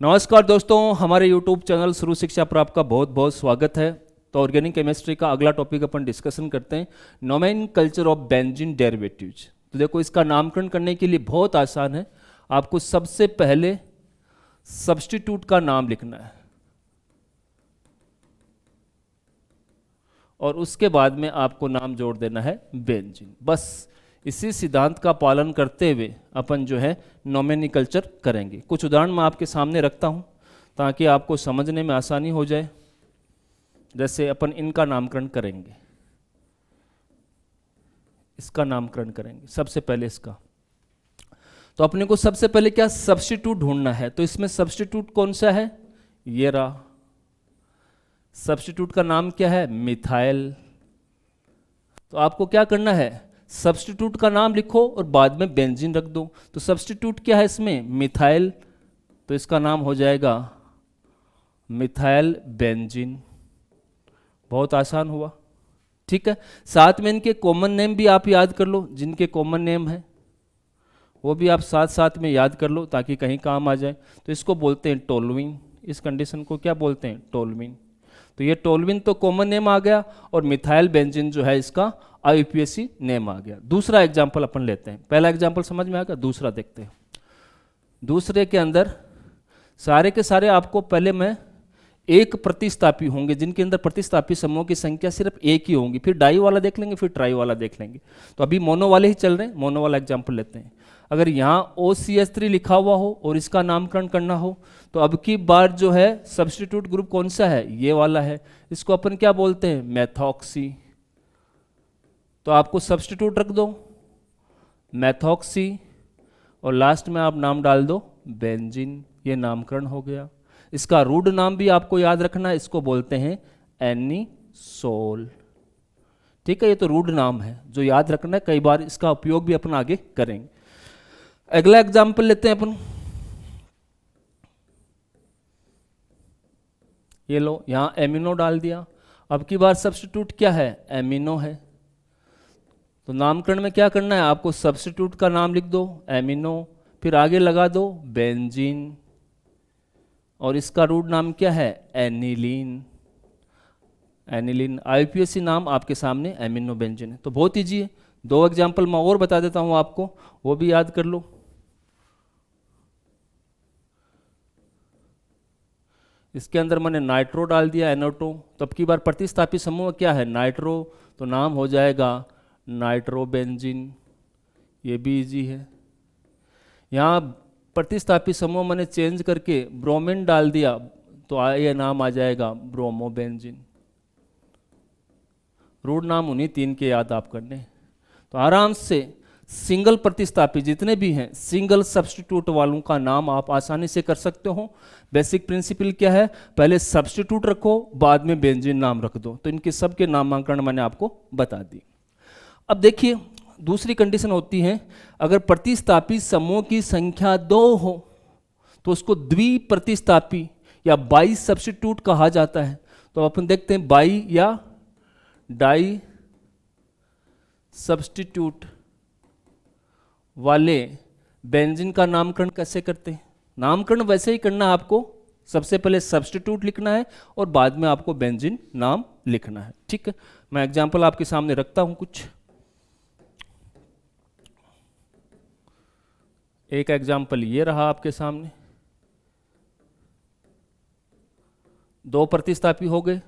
नमस्कार दोस्तों, हमारे YouTube चैनल शुरू शिक्षा पर आपका बहुत बहुत स्वागत है। तो ऑर्गेनिक केमिस्ट्री का अगला टॉपिक अपन डिस्कशन करते हैं, नोमेनकल्चर ऑफ बेंजीन डेरिवेटिव्स। तो देखो, इसका नामकरण करने के लिए बहुत आसान है। आपको सबसे पहले सब्स्टिट्यूट का नाम लिखना है और उसके बाद में आपको नाम जोड़ देना है बेंजीन। बस इसी सिद्धांत का पालन करते हुए अपन जो है नोमेनकल्चर करेंगे। कुछ उदाहरण मैं आपके सामने रखता हूं ताकि आपको समझने में आसानी हो जाए। जैसे अपन इनका नामकरण करेंगे, इसका नामकरण करेंगे सबसे पहले इसका। तो अपने को सबसे पहले क्या सब्स्टिट्यूट ढूंढना है। तो इसमें सब्स्टिट्यूट कौन सा है, ये रहा। सब्स्टिट्यूट का नाम क्या है, मिथाइल। तो आपको क्या करना है, सब्स्टिट्यूट का नाम लिखो और बाद में बेंजीन रख दो। तो सब्स्टिट्यूट क्या है इसमें, मिथाइल। तो इसका नाम हो जाएगा मिथाइल बेंजीन। बहुत आसान हुआ, ठीक है। साथ में इनके कॉमन नेम भी आप याद कर लो, जिनके कॉमन नेम है वो भी आप साथ साथ में याद कर लो ताकि कहीं काम आ जाए। तो इसको बोलते हैं टोल्यूइन। इस कंडीशन को क्या बोलते हैं, टोल्यूइन। तो ये टोल्यूइन तो कॉमन नेम आ गया और मिथाइल बेंजीन जो है इसका IUPAC नेम आ गया। दूसरा एग्जाम्पल अपन लेते हैं। पहला एग्जाम्पल समझ में आ गया, दूसरा देखते हैं। दूसरे के अंदर सारे के सारे आपको पहले मैं एक प्रतिस्थापी होंगे जिनके अंदर प्रतिस्थापी समूहों की संख्या सिर्फ एक ही होंगी, फिर डाई वाला देख लेंगे, फिर ट्राई वाला देख लेंगे। तो अभी मोनो वाले ही चल रहे हैं, मोनो वाला एग्जाम्पल लेते हैं। अगर यहाँ OCH3 लिखा हुआ हो और इसका नामकरण करना हो तो अब की बार जो है सब्स्टिट्यूट ग्रुप कौन सा है, ये वाला है। इसको अपन क्या बोलते हैं, मेथॉक्सी। तो आपको सब्स्टिट्यूट रख दो मेथॉक्सी और लास्ट में आप नाम डाल दो बेंजीन। ये नामकरण हो गया। इसका रूट नाम भी आपको याद रखना है, इसको बोलते हैं एनिसोल। ठीक है, ये तो रूट नाम है जो याद रखना है, कई बार इसका उपयोग भी अपन आगे करेंगे। अगला एग्जाम्पल लेते हैं अपन। ये लो, यहां एमिनो डाल दिया। अब की बार सब्स्टिट्यूट क्या है, एमिनो है। तो नामकरण में क्या करना है, आपको सब्स्टिट्यूट का नाम लिख दो एमिनो, फिर आगे लगा दो बेंजीन और इसका रूट नाम क्या है, एनिलीन। एनिलीन IUPAC नाम आपके सामने एमिनो बेंजीन है। तो बहुत ईजी है। दो एग्जाम्पल मैं और बता देता हूं आपको, वो भी याद कर लो। इसके अंदर मैंने नाइट्रो डाल दिया, NO2। तो अब की बार प्रतिस्थापी समूह क्या है, नाइट्रो। तो नाम हो जाएगा नाइट्रोबेंजीन। ये भी इजी है। यहाँ प्रतिस्थापी समूह मैंने चेंज करके ब्रोमीन डाल दिया तो ये नाम आ जाएगा ब्रोमोबेंजीन। रूट नाम उन्हीं तीन के याद आप करने। तो आराम से सिंगल प्रतिस्थापी जितने भी हैं, सिंगल सब्स्टिट्यूट वालों का नाम आप आसानी से कर सकते हो। बेसिक प्रिंसिपल क्या है, पहले सब्स्टिट्यूट रखो, बाद में बेंजीन नाम रख दो। तो इनके सबके नामांकन मैंने आपको बता दी। अब देखिए, दूसरी कंडीशन होती है, अगर प्रतिस्थापी समूह की संख्या 2 हो तो उसको द्विप्रतिस्थापी या बाई सब्स्टिट्यूट कहा जाता है। तो अपन देखते हैं बाई या डाई सब्स्टिट्यूट वाले बेंजीन का नामकरण कैसे करते हैं। नामकरण वैसे ही करना है आपको, सबसे पहले सब्स्टिट्यूट लिखना है और बाद में आपको बेंजीन नाम लिखना है। ठीक है, मैं एग्जांपल आपके सामने रखता हूं कुछ। एक एग्जाम्पल ये रहा आपके सामने, 2 प्रतिस्थापी हो गए।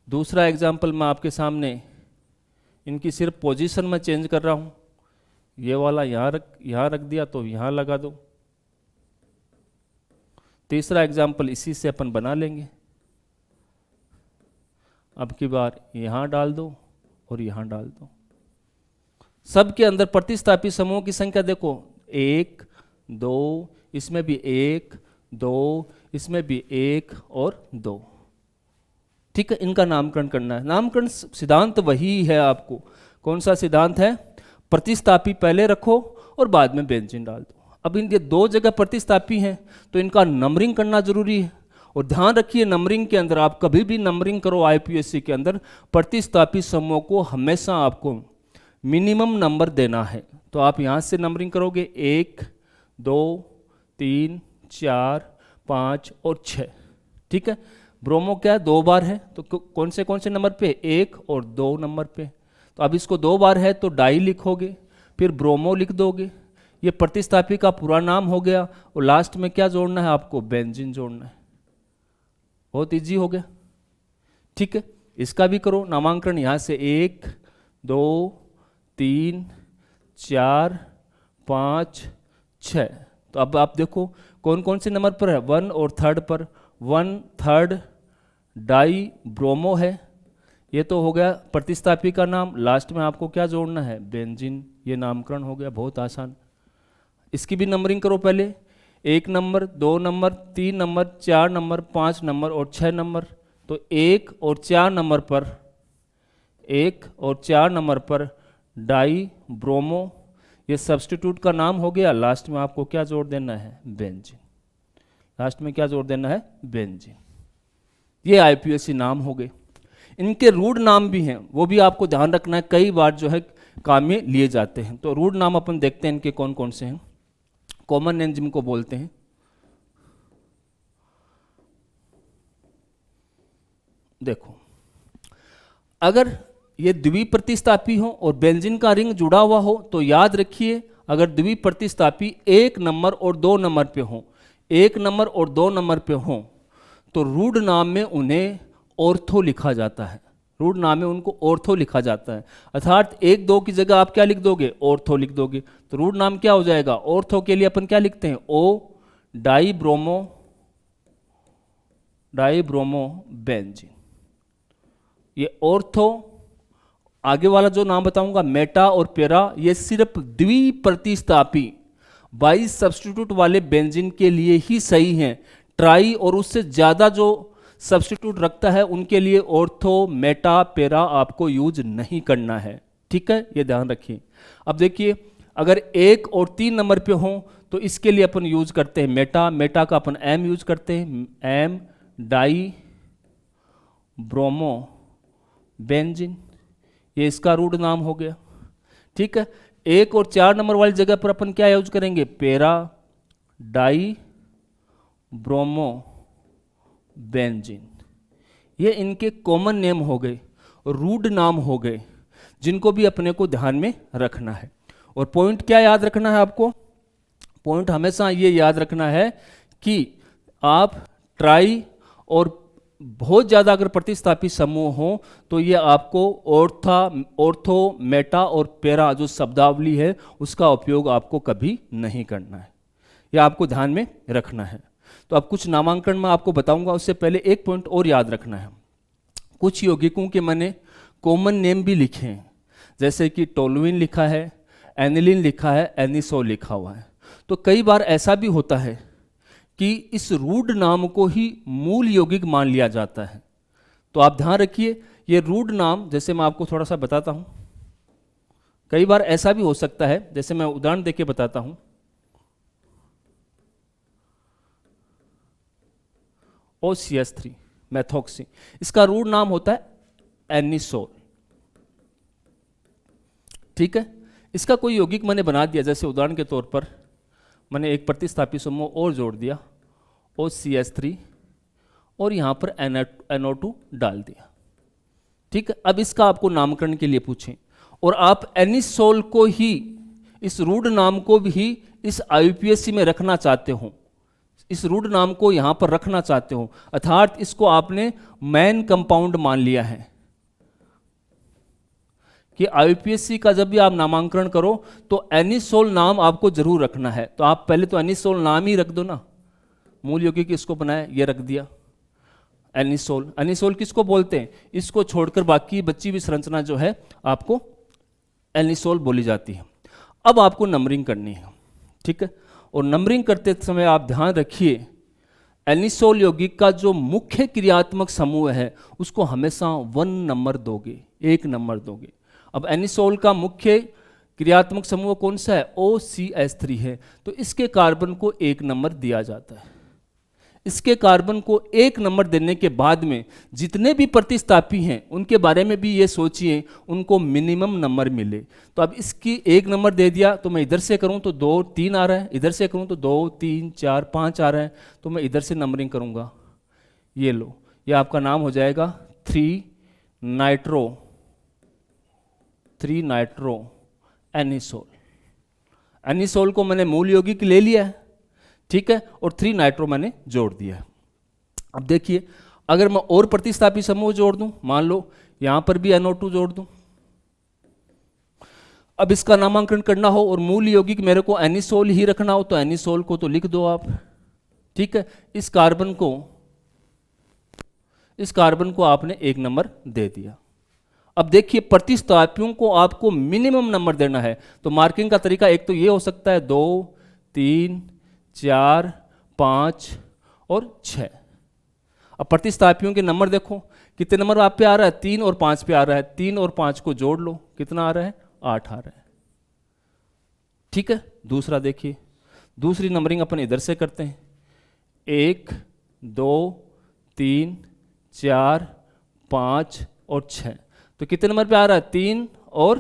दूसरा एग्जाम्पल मैं आपके सामने इनकी सिर्फ पोजीशन में चेंज कर रहा हूं। ये वाला यहाँ रख दिया तो यहाँ लगा दो। तीसरा एग्जाम्पल इसी से अपन बना लेंगे। अब की बार यहाँ डाल दो और यहाँ डाल दो। सबके अंदर प्रतिस्थापी समूह की संख्या देखो, 1 2, इसमें भी 1 2, इसमें भी 1 और 2। ठीक है, इनका नामकरण करना है। नामकरण सिद्धांत वही है आपको। कौन सा सिद्धांत है, प्रतिस्थापी पहले रखो और बाद में बेंजीन डाल दो। अब इनके 2 जगह प्रतिस्थापी हैं तो इनका नंबरिंग करना जरूरी है। और ध्यान रखिए, नंबरिंग के अंदर आप कभी भी नंबरिंग करो IUPAC के अंदर, प्रतिस्थापी समूह को हमेशा आपको मिनिमम नंबर देना है। तो आप यहाँ से नंबरिंग करोगे 1 2 3 4 5 और 6। ठीक है, ब्रोमो क्या है, 2 बार है, तो कौन से नंबर पे, 1 और 2 नंबर पे। तो अब इसको 2 बार है तो डाई लिखोगे, फिर ब्रोमो लिख दोगे, ये प्रतिस्थापी का पूरा नाम हो गया, और लास्ट में क्या जोड़ना है आपको, बेंजीन जोड़ना है। बहुत इजी हो गया। ठीक है, इसका भी करो नामांकन, यहाँ से 1 2 3 4 5 6। तो अब आप देखो कौन कौन से नंबर पर है, 1 और 3 पर। 1 3 डाई ब्रोमो है, ये तो हो गया प्रतिस्थापी का नाम। लास्ट में आपको क्या जोड़ना है, बेंजीन। ये नामकरण हो गया, बहुत आसान। इसकी भी नंबरिंग करो पहले, 1 number, 2 number, 3 number, 4 number, 5 number और 6 नंबर। तो 1 और 4 नंबर पर, 1 और 4 नंबर पर डाई ब्रोमो, ये सब्स्टिट्यूट का नाम हो गया। लास्ट में आपको क्या जोड़ देना है, बेंजीन। लास्ट में क्या जोड़ देना है, बेंजीन। ये आईपीएससी नाम हो गए। इनके रूढ़ नाम भी हैं, वो भी आपको ध्यान रखना है, कई बार जो है काम में लिए जाते हैं। तो रूढ़ नाम अपन देखते हैं इनके कौन कौन से हैं। कॉमन नेम जिनको बोलते हैं, देखो, अगर ये द्विप्रतिस्थापी हो और बेंजीन का रिंग जुड़ा हुआ हो तो याद रखिए, अगर द्विप्रतिस्थापी 1 नंबर और 2 नंबर पे हो, 1 नंबर और 2 नंबर पे हो, तो रूढ़ नाम में उन्हें ऑर्थो लिखा जाता है। रूढ़ नाम में उनको ऑर्थो लिखा जाता है, अर्थात 1 2 की जगह आप क्या लिख दोगे, ऑर्थो लिख दोगे। तो रूढ़ नाम क्या हो जाएगा, ऑर्थो के लिए अपन क्या लिखते हैं, ओ डाई ब्रोमो बेंजीन। ये ऑर्थो। आगे वाला जो नाम बताऊंगा, मेटा और पेरा, ये सिर्फ द्विप्रतिस्थापी बाई सब्स्टिट्यूट वाले बेंजीन के लिए ही सही हैं। ट्राई और उससे ज़्यादा जो सब्स्टिट्यूट रखता है उनके लिए ऑर्थो, मेटा, पेरा आपको यूज नहीं करना है। ठीक है, ये ध्यान रखिए। अब देखिए, अगर 1 और 3 नंबर पे हो तो इसके लिए अपन यूज करते हैं मेटा का अपन एम यूज करते हैं, एम डाई ब्रोमो बेंजीन, ये इसका रूढ़ नाम हो गया। ठीक है, 1 और 4 नंबर वाली जगह पर अपन क्या यूज करेंगे, पेरा डाई ब्रोमो बेंजीन। ये इनके कॉमन नेम हो गए, रूढ़ नाम हो गए, जिनको भी अपने को ध्यान में रखना है। और पॉइंट क्या याद रखना है आपको, पॉइंट हमेशा ये याद रखना है कि आप ट्राई और बहुत ज़्यादा अगर प्रतिस्थापी समूह हो तो ये आपको ऑर्थो, मेटा और पेरा जो शब्दावली है उसका उपयोग आपको कभी नहीं करना है, यह आपको ध्यान में रखना है। तो अब कुछ नामांकन में आपको बताऊंगा, उससे पहले एक पॉइंट और याद रखना है। कुछ यौगिकों के मैंने कॉमन नेम भी लिखे हैं, जैसे कि टोलुइन लिखा है, एनिलीन लिखा है, एनिसोल लिखा हुआ है। तो कई बार ऐसा भी होता है कि इस रूढ़ नाम को ही मूल यौगिक मान लिया जाता है। तो आप ध्यान रखिए, ये रूढ़ नाम, जैसे मैं आपको थोड़ा सा बताता हूं, कई बार ऐसा भी हो सकता है, जैसे मैं उदाहरण देके बताता हूं। OCH3 मेथोक्सी, इसका रूढ़ नाम होता है एनिसोल। ठीक है, इसका कोई यौगिक मैंने बना दिया, जैसे उदाहरण के तौर पर मैंने एक प्रतिस्थापी समूह और जोड़ दिया OCH3 और यहां पर NO2 डाल दिया। ठीक है, अब इसका आपको नामकरण के लिए पूछें और आप एनिसोल को ही, इस रूढ़ नाम को भी इस IUPAC में रखना चाहते हो, इस रूढ़ नाम को यहां पर रखना चाहते हो, अर्थात इसको आपने मेन कंपाउंड मान लिया है कि IUPAC का जब भी आप नामांकन करो तो एनिसोल नाम आपको जरूर रखना है। तो आप पहले तो एनिसोल नाम ही रख दो ना, मूल यौगिक इसको बनाया, ये रख दिया एनिसोल। एनिसोल किसको बोलते हैं, इसको छोड़कर बाकी बची हुई संरचना जो है आपको एनिसोल बोली जाती है। अब आपको नंबरिंग करनी है। ठीक है, और नंबरिंग करते समय आप ध्यान रखिए, एनिसोल यौगिक का जो मुख्य क्रियात्मक समूह है उसको हमेशा 1 नंबर दोगे, 1 नंबर दोगे। अब एनिसोल का मुख्य क्रियात्मक समूह कौन सा है, OCH3 है, तो इसके कार्बन को 1 नंबर दिया जाता है। इसके कार्बन को एक नंबर देने के बाद में जितने भी प्रतिस्थापी हैं उनके बारे में भी ये सोचिए उनको मिनिमम नंबर मिले। तो अब इसकी एक नंबर दे दिया तो मैं इधर से करूं तो 2 3 आ रहा है, इधर से करूं तो 2 3 4 5 आ रहा है, तो मैं इधर से नंबरिंग करूंगा। ये लो, ये आपका नाम हो जाएगा 3 नाइट्रो एनिसोल। एनिसोल को मैंने मूल यौगिक ले लिया है, ठीक है, और 3 नाइट्रो मैंने जोड़ दिया है। अब देखिए अगर मैं और प्रतिस्थापी समूह जोड़ दूं, मान लो यहां पर भी NO2 जोड़ दूं, अब इसका नामांकन करना हो और मूल यौगिक मेरे को एनिसोल ही रखना हो तो एनिसोल को तो लिख दो आप, ठीक है। इस कार्बन को आपने एक नंबर दे दिया। अब देखिए प्रतिस्थापियों को आपको मिनिमम नंबर देना है, तो मार्किंग का तरीका एक तो ये हो सकता है 2 3 4 5 और 6। अब प्रतिस्थापियों के नंबर देखो कितने नंबर आप पे आ रहा है, 3 और 5 पे आ रहा है, 3 और 5 को जोड़ लो कितना आ रहा है, 8 आ रहा है, ठीक है। दूसरा देखिए, दूसरी नंबरिंग अपन इधर से करते हैं, 1 2 3 4 5 और 6, तो कितने नंबर पे आ रहा है, 3 और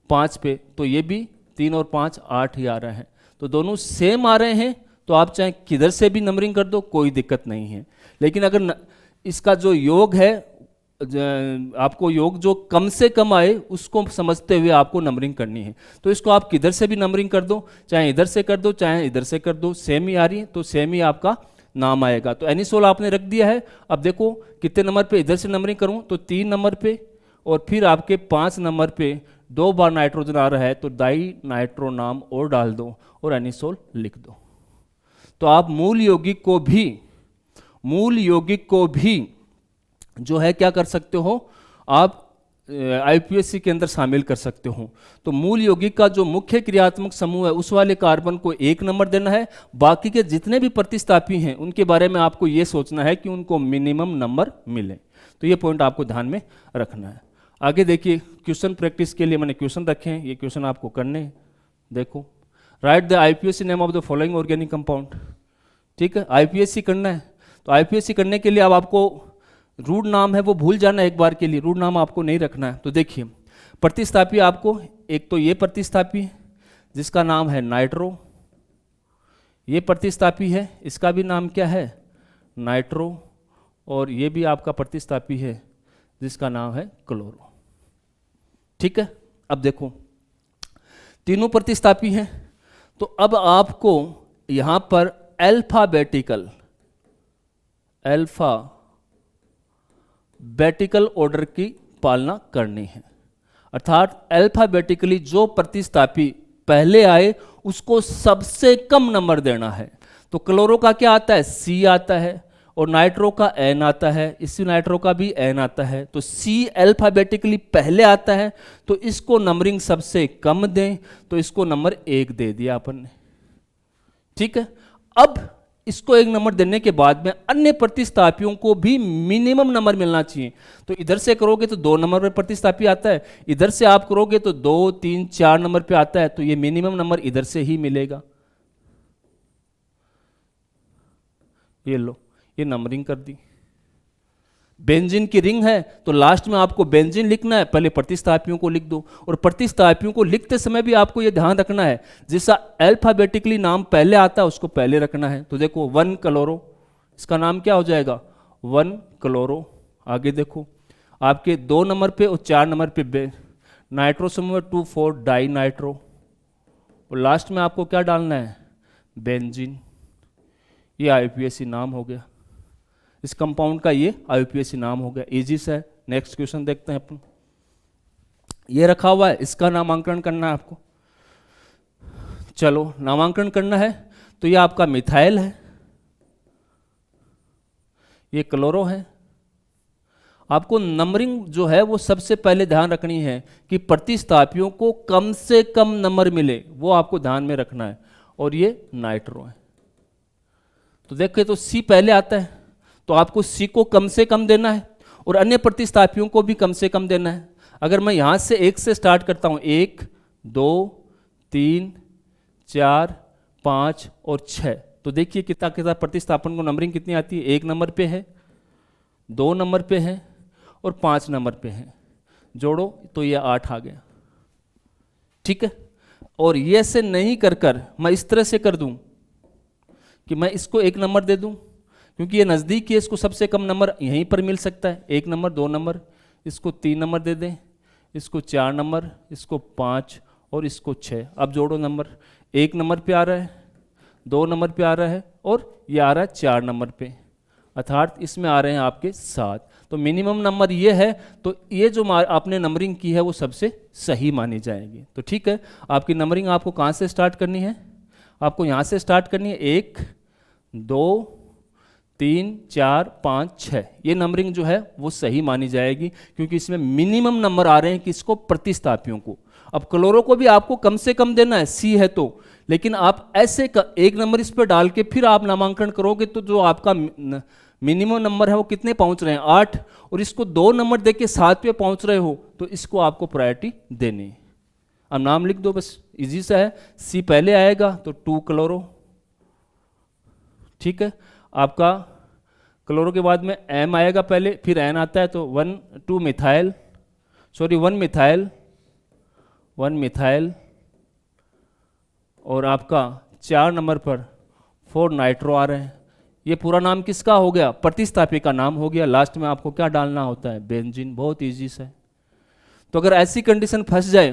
5 पे, तो ये भी 3 और 5 8 ही आ रहा है, तो दोनों सेम आ रहे हैं, तो आप चाहे किधर से भी नंबरिंग कर दो कोई दिक्कत नहीं है। लेकिन अगर इसका जो योग है, आपको योग जो कम से कम आए उसको समझते हुए आपको नंबरिंग करनी है, तो इसको आप किधर से भी नंबरिंग कर दो, चाहे इधर से कर दो चाहे इधर से कर दो, सेम ही आ रही है तो सेम ही आपका नाम आएगा। तो एनिसोल आपने रख दिया है। अब देखो कितने नंबर पे इधर से नंबरिंग करूं, तो 3 नंबर पे और फिर आपके 5 नंबर पे 2 बार नाइट्रोजन आ रहा है, तो डाई नाइट्रो नाम और डाल दो और एनिसोल लिख दो। तो आप मूल यौगिक को भी जो है क्या कर सकते हो, आप IUPAC के अंदर शामिल कर सकते हो। तो मूल यौगिक का जो मुख्य क्रियात्मक समूह है उस वाले कार्बन को 1 नंबर देना है, बाकी के जितने भी प्रतिस्थापी हैं उनके बारे में आपको ये सोचना है कि उनको मिनिमम नंबर मिले। तो ये पॉइंट आपको ध्यान में रखना है। आगे देखिए, क्वेश्चन प्रैक्टिस के लिए मैंने क्वेश्चन रखे हैं, ये क्वेश्चन आपको करने हैं। देखो, right the IUPAC name of the following organic compound, ठीक है, IUPAC करना है। तो IUPAC करने के लिए अब आपको रूट नाम है वो भूल जाना है, एक बार के लिए रूट नाम आपको नहीं रखना है। तो देखिए प्रतिस्थापी आपको, एक तो ये प्रतिस्थापी है जिसका नाम है नाइट्रो, ये प्रतिस्थापी है इसका भी नाम क्या है, नाइट्रो, और ये भी आपका प्रतिस्थापी है जिसका नाम है क्लोरो, ठीक है। अब देखो तीनों प्रतिस्थापी हैं, तो अब आपको यहां पर अल्फाबेटिकल ऑर्डर की पालना करनी है, अर्थात अल्फाबेटिकली जो प्रतिस्थापी पहले आए उसको सबसे कम नंबर देना है। तो क्लोरो का क्या आता है, C आता है, और नाइट्रो का N आता है, इसी नाइट्रो का भी N आता है। तो C अल्फाबेटिकली पहले आता है, तो इसको नंबरिंग सबसे कम दें, तो इसको नंबर 1 दे दिया अपन ने, ठीक है। अब इसको 1 नंबर देने के बाद में अन्य प्रतिस्थापियों को भी मिनिमम नंबर मिलना चाहिए। तो इधर से करोगे तो 2 नंबर पर प्रतिस्थापी आता है, इधर से आप करोगे तो 2 3 4 नंबर पे आता है, तो ये मिनिमम नंबर इधर से ही मिलेगा। ये लो, ये नंबरिंग कर दी। बेंजीन की रिंग है तो लास्ट में आपको बेंजीन लिखना है, पहले प्रतिस्थापियों को लिख दो, और प्रतिस्थापियों को लिखते समय भी आपको यह ध्यान रखना है जिसका अल्फाबेटिकली नाम पहले आता है उसको पहले रखना है। तो देखो 1 क्लोरो, इसका नाम क्या हो जाएगा, 1 क्लोरो। आगे देखो आपके 2 नंबर पे और 4 नंबर पे नाइट्रो समूह 2 4 डाई नाइट्रो, और लास्ट में आपको क्या डालना है, बेंजीन। ये IUPAC नाम हो गया, इस कंपाउंड का ये IUPAC नाम हो गया, इजी सा है। नेक्स्ट क्वेश्चन देखते हैं अपन, ये रखा हुआ है, इसका नामांकन करना है आपको। चलो नामांकन करना है, तो ये आपका मिथाइल है, ये क्लोरो है। आपको नंबरिंग जो है वो सबसे पहले ध्यान रखनी है कि प्रतिस्थापियों को कम से कम नंबर मिले, वो आपको ध्यान में रखना है। और ये नाइट्रो है, तो देखिए तो C पहले आता है, तो आपको C को कम से कम देना है और अन्य प्रतिस्थापियों को भी कम से कम देना है। अगर मैं यहां से 1 से स्टार्ट करता हूं, 1 2 3 4 5 और 6, तो तो देखिए कितना कितना प्रतिस्थापन को नंबरिंग कितनी आती है, 1 नंबर पे है, 2 नंबर पे है और 5 नंबर पे है, जोड़ो तो ये 8 आ गया। ठीक है, और ये से नहीं कर मैं इस तरह से कर दूं कि मैं इसको 1 नंबर दे दूं, क्योंकि ये नज़दीक है, इसको सबसे कम नंबर यहीं पर मिल सकता है, 1 नंबर 2 नंबर, इसको 3 नंबर दे दें, इसको 4 नंबर, इसको 5 और इसको 6। अब जोड़ो नंबर, 1 नंबर पे आ रहा है, 2 नंबर पे आ रहा है और ये आ रहा है 4 नंबर पे, अर्थात इसमें आ रहे हैं आपके 7। तो मिनिमम नंबर ये है, तो ये जो आपने नंबरिंग की है वो सबसे सही मानी जाएगी। तो ठीक है, आपकी नंबरिंग आपको कहाँ से स्टार्ट करनी है, आपको यहाँ से स्टार्ट करनी है, 1 2 3 4 5 6, ये नंबरिंग जो है वो सही मानी जाएगी, क्योंकि इसमें मिनिमम नंबर आ रहे हैं किसको, प्रतिस्थापियों को। अब क्लोरो को भी आपको कम से कम देना है, सी है तो, लेकिन आप ऐसे 1 नंबर इस पर डाल के फिर आप नामांकन करोगे तो जो आपका मिनिमम नंबर है वो कितने पहुंच रहे हैं, 8, और इसको 2 नंबर देके 7 पे पहुंच रहे हो तो इसको आपको प्रायोरिटी देनी है। अब नाम लिख दो, बस इजी सा है, सी पहले आएगा तो 2 क्लोरो, ठीक है, आपका क्लोरो के बाद में एम आएगा पहले, फिर एन आता है तो 1 मिथाइल, और आपका 4 नंबर पर 4 नाइट्रो आ रहे हैं। ये पूरा नाम किसका हो गया, प्रतिस्थापी का नाम हो गया। लास्ट में आपको क्या डालना होता है, बेंजीन, बहुत इजी से। तो अगर ऐसी कंडीशन फंस जाए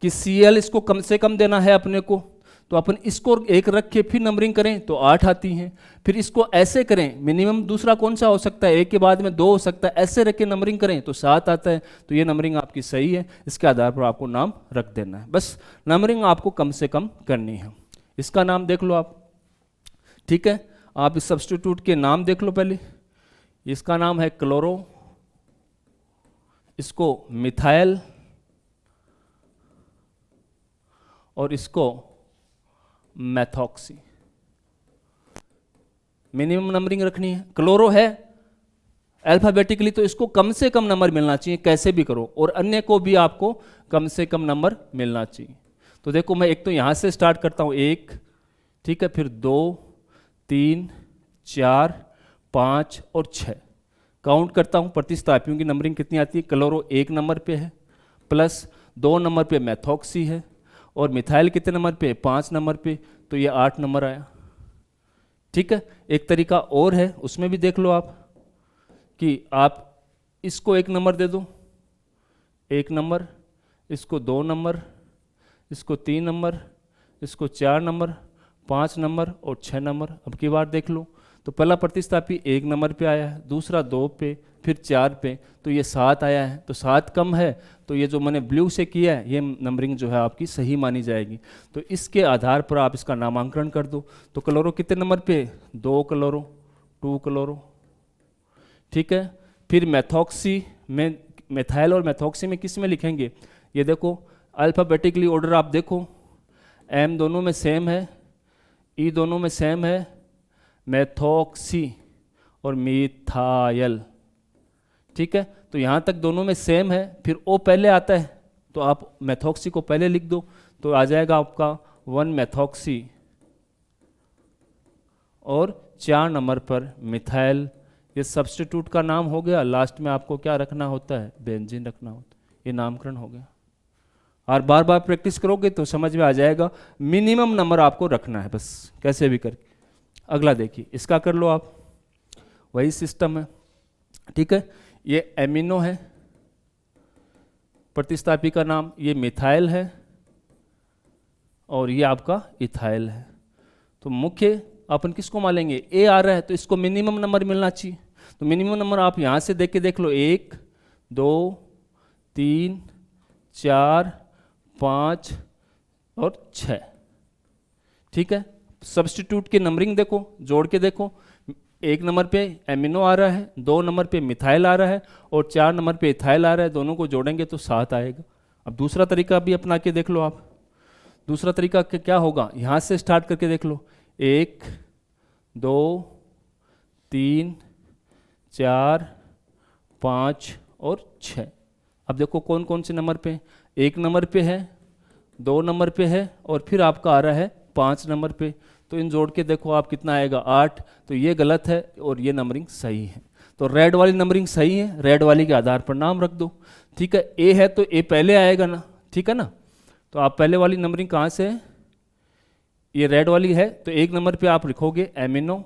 कि Cl इसको कम से कम देना है अपने को, तो अपन इसको 1 रख के फिर नंबरिंग करें तो 8 आती हैं। फिर इसको ऐसे करें, मिनिमम दूसरा कौन सा हो सकता है, 1 के बाद में 2 हो सकता है, ऐसे रख के नंबरिंग करें तो 7 आता है। तो ये नंबरिंग आपकी सही है, इसके आधार पर आपको नाम रख देना है। बस नंबरिंग आपको कम से कम करनी है। इसका नाम देख लो आप, ठीक है, आप इस सब्स्टिट्यूट के नाम देख लो पहले। इसका नाम है क्लोरो, इसको मिथाइल, और इसको मैथॉक्सी। मिनिमम नंबरिंग रखनी है। क्लोरो है अल्फाबेटिकली, तो इसको कम से कम नंबर मिलना चाहिए, कैसे भी करो, और अन्य को भी आपको कम से कम नंबर मिलना चाहिए। तो देखो मैं एक तो यहां से स्टार्ट करता हूं, 1, ठीक है, फिर 2 3 4 5 और 6 काउंट करता हूं। प्रतिस्थापियों की नंबरिंग कितनी आती है, क्लोरो 1 नंबर पे है, प्लस 2 नंबर पे मैथॉक्सी है, और मिथाइल कितने नंबर पे, 5 नंबर पे, तो ये 8 नंबर आया। ठीक है, एक तरीका और है, उसमें भी देख लो आप कि आप इसको 1 नंबर दे दो, 1 नंबर, इसको 2 नंबर, इसको 3 नंबर, इसको 4 नंबर, 5 नंबर और 6 नंबर। अब की बार देख लो, तो पहला प्रतिस्थापी 1 नंबर पे आया है, दूसरा 2 पे, फिर 4 पे, तो ये 7 आया है। तो 7 कम है, तो ये जो मैंने ब्लू से किया है, ये नंबरिंग जो है आपकी सही मानी जाएगी। तो इसके आधार पर आप इसका नामांकन कर दो। तो क्लोरो कितने नंबर पे, 2 क्लोरो, 2 क्लोरो, ठीक है। फिर मैथॉक्सी में, मेथाइल और मैथॉक्सी में किस में लिखेंगे, ये देखो अल्फाबेटिकली ऑर्डर आप देखो, एम दोनों में सेम है, ई दोनों में सेम है, मैथॉक्सी और मिथाइल, ठीक है। तो यहाँ तक दोनों में सेम है। फिर ओ पहले आता है, तो आप मैथॉक्सी को पहले लिख दो, तो आ जाएगा आपका 1 मैथॉक्सी, और 4 नंबर पर मिथाइल। ये सब्स्टिट्यूट का नाम हो गया। लास्ट में आपको क्या रखना होता है, बेंजीन रखना होता है। ये नामकरण हो गया। और बार बार प्रैक्टिस करोगे तो समझ में आ जाएगा। मिनिमम नंबर आपको रखना है बस, कैसे भी करके। अगला देखिए, इसका कर लो आप, वही सिस्टम है, ठीक है। ये एमिनो है, प्रतिस्थापी का नाम, ये मिथाइल है, और ये आपका इथाइल है। तो मुख्य अपन किसको मानेंगे, ए आ रहा है तो इसको मिनिमम नंबर मिलना चाहिए। तो मिनिमम नंबर आप यहाँ से देख के देख लो, 1 2 3 4 5 और 6, ठीक है। सब्स्टिट्यूट की नंबरिंग देखो, जोड़ के देखो, 1 नंबर पे एमिनो आ रहा है, 2 नंबर पे मिथाइल आ रहा है, और 4 नंबर पे इथाइल आ रहा है। दोनों को जोड़ेंगे तो 7 आएगा। अब दूसरा तरीका भी अपना के देख लो आप। दूसरा तरीका क्या होगा, यहाँ से स्टार्ट करके देख लो, 1 2 3 4 5 और 6। अब देखो कौन कौन से नंबर पे, 1 नंबर पे है, 2 नंबर पे है, और फिर आपका आ रहा है 5 नंबर पे। तो इन जोड़ के देखो आप कितना आएगा 8, तो ये गलत है और ये नंबरिंग सही है। तो रेड वाली नंबरिंग सही है, रेड वाली के आधार पर नाम रख दो। ठीक है, ए है तो ए पहले आएगा ना, ठीक है ना। तो आप पहले वाली नंबरिंग कहाँ से है, ये रेड वाली है, तो एक नंबर पे आप लिखोगे एमिनो,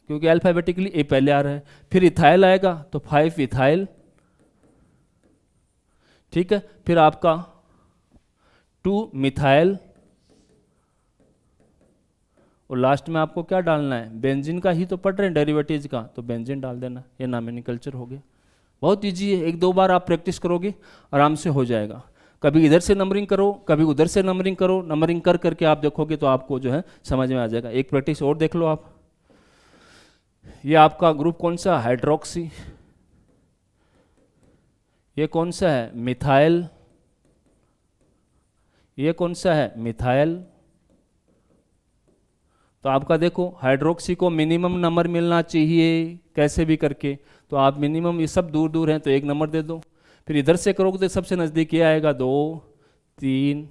क्योंकि अल्फाबेटिकली ए पहले आ रहा है। फिर इथाइल आएगा तो 5 इथाइल, ठीक है। फिर आपका 2 मिथाइल, और लास्ट में आपको क्या डालना है, बेंजीन का ही तो पढ़ रहे हैं, डेरिवेटिव्स का, तो बेंजीन डाल देना। ये नॉमेनक्लेचर हो गया। बहुत इजी है, एक दो बार आप प्रैक्टिस करोगे आराम से हो जाएगा। कभी इधर से नंबरिंग करो, कभी उधर से नंबरिंग करो, नंबरिंग कर करके आप देखोगे तो आपको जो है समझ में आ जाएगा। एक प्रैक्टिस और देख लो आप। ये आपका ग्रुप कौन सा, हाइड्रोक्सी। ये कौन सा है, मिथाइल। ये कौन सा है, मिथाइल। तो आपका देखो हाइड्रोक्सी को मिनिमम नंबर मिलना चाहिए कैसे भी करके, तो आप मिनिमम, ये सब दूर दूर हैं तो एक नंबर दे दो। फिर इधर से करोगे तो सबसे नज़दीक ये आएगा 2 3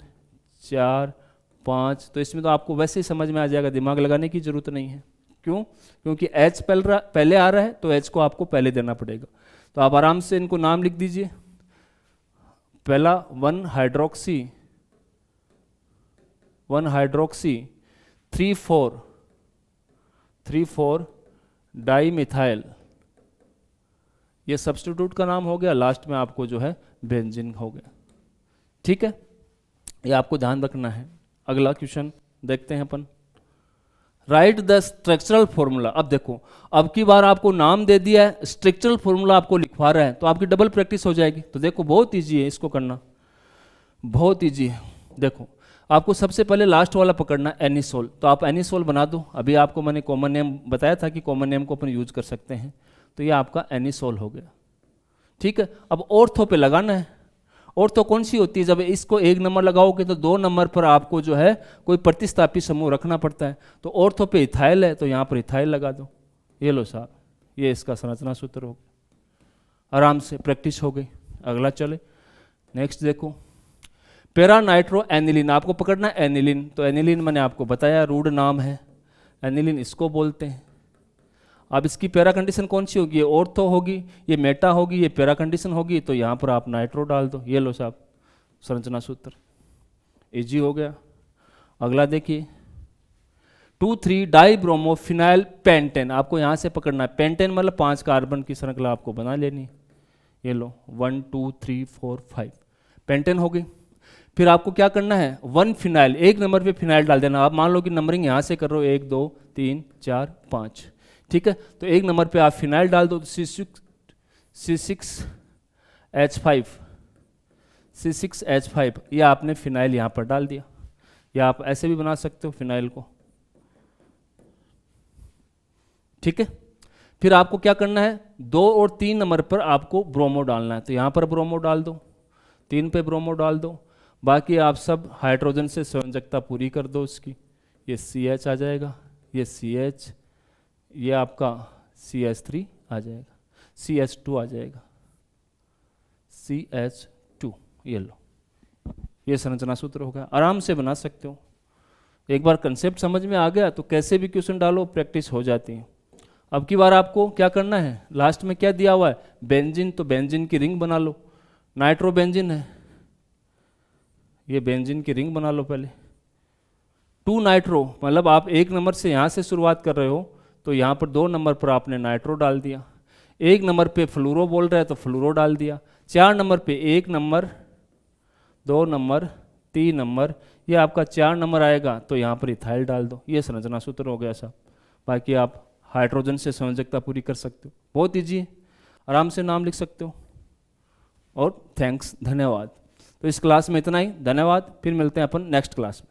4 5, तो इसमें तो आपको वैसे ही समझ में आ जाएगा, दिमाग लगाने की जरूरत नहीं है। क्यों, क्योंकि एच पहले आ रहा है तो एच को आपको पहले देना पड़ेगा। तो आप आराम से इनको नाम लिख दीजिए। पहला 1 हाइड्रोक्सी 3,4 डाई मिथाइल, ये सब्स्टिट्यूट का नाम हो गया। लास्ट में आपको जो है बेंजीन हो गया। ठीक है, ये आपको ध्यान रखना है। अगला क्वेश्चन देखते हैं अपन। Write the structural formula. अब देखो, अब की बार आपको नाम दे दिया है, स्ट्रक्चरल फॉर्मूला आपको लिखवा रहा है, तो आपकी डबल प्रैक्टिस हो जाएगी। तो देखो बहुत ईजी है इसको करना, बहुत ईजी है। देखो आपको सबसे पहले लास्ट वाला पकड़ना एनिसोल, तो आप एनिसोल बना दो। अभी आपको मैंने कॉमन नेम बताया था कि कॉमन नेम को अपन यूज कर सकते हैं, तो ये आपका एनिसोल हो गया। ठीक है, अब ऑर्थो पे लगाना है। ऑर्थो कौन सी होती है, जब इसको एक नंबर लगाओगे तो 2 नंबर पर आपको जो है कोई प्रतिस्थापी समूह रखना पड़ता है। तो ऑर्थो पे इथाइल है तो यहाँ पर इथाइल लगा दो। ये लो साहब, ये इसका संरचना सूत्र हो गया। आराम से प्रैक्टिस हो गई। अगला चले, नेक्स्ट देखो, पैरा नाइट्रो एनिलीन। आपको पकड़ना है एनिलीन, तो एनिलीन मैंने आपको बताया रूड नाम है, एनिलीन इसको बोलते हैं। अब इसकी पैरा कंडीशन कौन सी होगी, ये ऑर्थो होगी, ये मेटा होगी, ये पैरा कंडीशन होगी, तो यहाँ पर आप नाइट्रो डाल दो। ये लो साहब संरचना सूत्र, इजी हो गया। अगला देखिए 2,3 डाई ब्रोमो फिनाइल पेंटेन। आपको यहाँ से पकड़ना है, पेंटेन मतलब 5 कार्बन की श्रृंखला आपको बना लेनी है। ये लो 1 2 3 4 5 पेंटेन हो गई। फिर आपको क्या करना है, 1 फिनाइल, एक नंबर पे फिनाइल डाल देना। आप मान लो कि नंबरिंग यहाँ से कर रहे हो 1 2 3 4 5, ठीक है, तो एक नंबर पे आप फिनाइल डाल दो। C6H5, ये आपने फिनाइल यहाँ पर डाल दिया, या आप ऐसे भी बना सकते हो फिनाइल को। ठीक है, फिर आपको क्या करना है, 2 और 3 नंबर पर आपको ब्रोमो डालना है, तो यहाँ पर ब्रोमो डाल दो, 3 पे ब्रोमो डाल दो। बाकी आप सब हाइड्रोजन से संयोजकता पूरी कर दो इसकी। ये CH आ जाएगा, ये CH, ये आपका CH3 आ जाएगा, CH2 आ जाएगा, CH2। ये लो, ये संरचना सूत्र हो गया। आराम से बना सकते हो। एक बार कंसेप्ट समझ में आ गया तो कैसे भी क्वेश्चन डालो, प्रैक्टिस हो जाती है। अब की बार आपको क्या करना है, लास्ट में क्या दिया हुआ है, बेंजीन, तो बेंजीन की रिंग बना लो। नाइट्रो बेंजीन है, ये बेंजीन की रिंग बना लो पहले। 2 नाइट्रो मतलब आप एक नंबर से यहाँ से शुरुआत कर रहे हो, तो यहाँ पर 2 नंबर पर आपने नाइट्रो डाल दिया। एक नंबर पे फ्लूरो बोल रहा है तो फ्लूरो डाल दिया। 4 नंबर पे 1 नंबर, 2 नंबर, 3 नंबर, ये आपका 4 नंबर आएगा, तो यहाँ पर इथाइल डाल दो। ये संरचना सूत्र हो गया साहब। बाकी आप हाइड्रोजन से संयोजकता पूरी कर सकते हो, बहुत ईजी है, आराम से नाम लिख सकते हो। और थैंक्स, धन्यवाद। तो इस क्लास में इतना ही, धन्यवाद। फिर मिलते हैं अपन नेक्स्ट क्लास में।